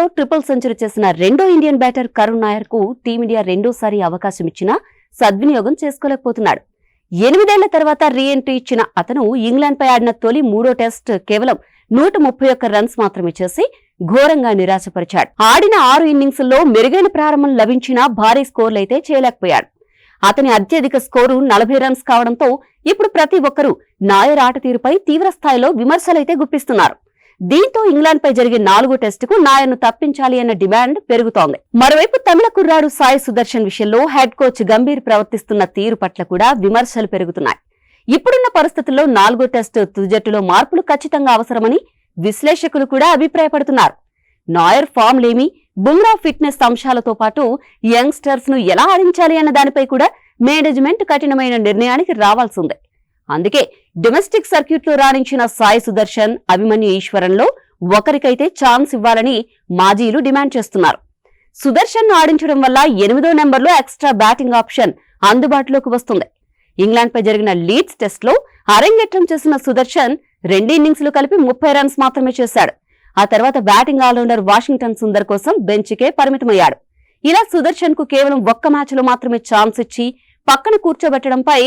లో triple century చేసిన రెండో ఇండియన్ బ్యాటర్ కరుణ్ నాయర్ కు టీమిండియా రెండోసారి అవకాశం ఇచ్చినా సద్వినియోగం చేసుకోలేకపోతున్నాడు. 8 ఏళ్ల తర్వాత రీ ఎంట్రీ ఇచ్చిన అతను ఇంగ్లాండ్ పై ఆడిన తొలి 3వ టెస్ట్ కేవలం 131 రన్స్ మాత్రమే చేసి ఘోరంగా నిరాశపరిచాడు. ఆడిన 6 ఇన్నింగ్స్ల్లో మెరుగైన ప్రారంభం లభించినా భారీ స్కోర్లైతే చేయలేకపోయాడు. అతని అత్యధిక స్కోరు 40 రన్స్ కావడంతో ఇప్పుడు ప్రతి ఒక్కరూ నాయర్ ఆట తీరుపై తీవ్ర స్థాయిలో విమర్శలైతే గుప్పిస్తున్నారు. దీంతో ఇంగ్లాండ్ పై జరిగే 4వ టెస్టుకు నాయర్ను తప్పించాలి అన్న డిమాండ్ పెరుగుతోంది. మరోవైపు తమిళ కుర్రాడు సాయి సుదర్శన్ విషయంలో హెడ్ కోచ్ గంభీర్ ప్రవర్తిస్తున్న తీరు పట్ల కూడా విమర్శలు పెరుగుతున్నాయి. ఇప్పుడున్న పరిస్థితుల్లో 4వ టెస్టు తుది జట్టులో మార్పులు ఖచ్చితంగా అవసరమని విశ్లేషకులు కూడా అభిప్రాయపడుతున్నారు. నాయర్ ఫామ్ లేమి, బుమ్రా ఫిట్నెస్ అంశాలతో పాటు యంగ్స్టర్స్ ను ఎలా ఆడించాలి అన్న దానిపై కూడా మేనేజ్మెంట్ కఠినమైన నిర్ణయానికి రావాల్సిందే. అందుకే డొమెస్టిక్ సర్క్యూట్ లో రాణించిన సాయి సుదర్శన్, అభిమన్యు ఈశ్వరన్లో ఒకరికైతే ఛాన్స్ ఇవ్వాలని మాజీలు డిమాండ్ చేస్తున్నారు. సుదర్శన్ ను ఆడించడం వల్ల 8వ నెంబర్లో ఎక్స్ట్రా బ్యాటింగ్ ఆప్షన్ అందుబాటులోకి వస్తుంది. ఇంగ్లాండ్ పై జరిగిన లీడ్స్ టెస్ట్ లో అరంగేట్రం చేసిన సుదర్శన్ 2 ఇన్నింగ్స్లు కలిపి 30 రన్స్ మాత్రమే చేశాడు. ఆ తర్వాత బ్యాటింగ్ ఆల్రౌండర్ వాషింగ్టన్ సుందర్ కోసం బెంచ్కే పరిమితమయ్యాడు. ఇలా సుదర్శన్ కు కేవలం ఒక్క మ్యాచ్ లో మాత్రమే ఛాన్స్ ఇచ్చి పక్కన కూర్చోబెట్టడంపై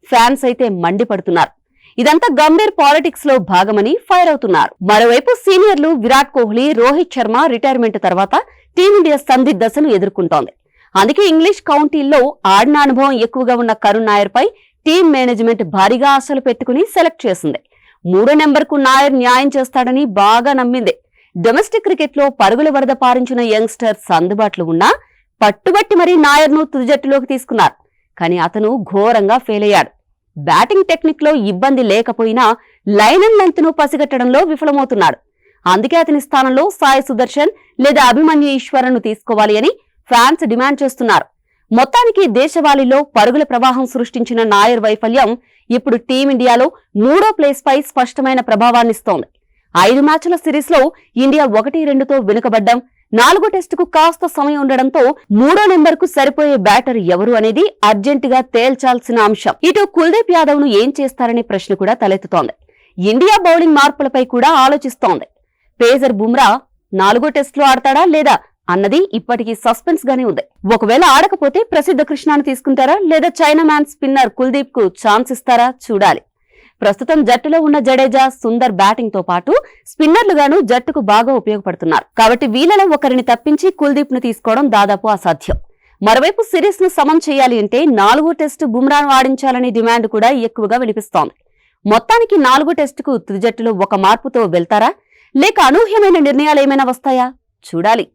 ఫ్యాన్స్ అయితే మండిపడుతున్నారు. ఇదంతా గంభీర్ పాలిటిక్స్ లో భాగమని ఫైర్ అవుతున్నారు. మరోవైపు సీనియర్లు విరాట్ కోహ్లీ, రోహిత్ శర్మ రిటైర్మెంట్ తర్వాత టీమిండియా సందిగ్ధతను ఎదుర్కొంటోంది. అందుకే ఇంగ్లీష్ కౌంటీల్లో ఆడిన అనుభవం ఎక్కువగా ఉన్న కరుణ్ నాయర్ పై టీం మేనేజ్మెంట్ భారీగా ఆశలు పెట్టుకుని సెలెక్ట్ చేసింది. 3వ నెంబర్కు నాయర్ న్యాయం చేస్తాడని బాగా నమ్మింది. డొమెస్టిక్ క్రికెట్ లో పరుగుల వరద పారించిన యంగ్స్టర్స్ అందుబాటులో ఉన్నా పట్టుబట్టి మరీ నాయర్ను తుది జట్టులోకి తీసుకున్నారు. కానీ అతను ఘోరంగా ఫెయిల్ అయ్యాడు. బ్యాటింగ్ టెక్నిక్ లో ఇబ్బంది లేకపోయినా లైన్ అండ్ లెంత్ ను పసిగట్టడంలో విఫలమవుతున్నాడు. అందుకే అతని స్థానంలో సాయి సుదర్శన్ లేదా అభిమన్యు ఈశ్వరన్ ను తీసుకోవాలి అని ఫ్యాన్స్ డిమాండ్ చేస్తున్నారు. మొత్తానికి దేశవాళీలో పరుగుల ప్రవాహం సృష్టించిన నాయర్ వైఫల్యం ఇప్పుడు టీమిండియాలో 3వ ప్లేస్ పై స్పష్టమైన ప్రభావాన్నిస్తోంది. 5 మ్యాచ్ల సిరీస్ లో ఇండియా 1-2తో వెనుకబడ్డం, 4వ టెస్టుకు కాస్త సమయం ఉండడంతో 3వ నెంబర్ కు సరిపోయే బ్యాటర్ ఎవరు అనేది అర్జెంటుగా తేల్చాల్సిన అంశం. ఇటు కుల్దీప్ యాదవ్ ను ఏం చేస్తారనే ప్రశ్న కూడా తలెత్తుతోంది. ఇండియా బౌలింగ్ మార్పులపై కూడా ఆలోచిస్తోంది. పేసర్ బుమ్రా 4వ టెస్టులో ఆడతాడా లేదా అన్నది ఇప్పటికీ సస్పెన్స్ గానే ఉంది. ఒకవేళ ఆడకపోతే ప్రసిద్ధ కృష్ణాను తీసుకుంటారా లేదా చైనా మ్యాన్ స్పిన్నర్ కుల్దీప్ కు ఛాన్స్ ఇస్తారా చూడాలి. ప్రస్తుతం జట్టులో ఉన్న జడేజా, సుందర్ బ్యాటింగ్ తో పాటు స్పిన్నర్లుగాను జట్టుకు బాగా ఉపయోగపడుతున్నారు. కాబట్టి వీళ్లలో ఒకరిని తప్పించి కుల్దీప్ ను తీసుకోవడం దాదాపు అసాధ్యం. మరోవైపు సిరీస్ ను సమం చేయాలి అంటే 4వ టెస్టు బుమ్రాను ఆడించాలనే డిమాండ్ కూడా ఎక్కువగా వినిపిస్తోంది. మొత్తానికి 4వ టెస్టుకు తుది జట్టులో ఒక మార్పుతో వెళ్తారా లేక అనూహ్యమైన నిర్ణయాలు ఏమైనా వస్తాయా చూడాలి.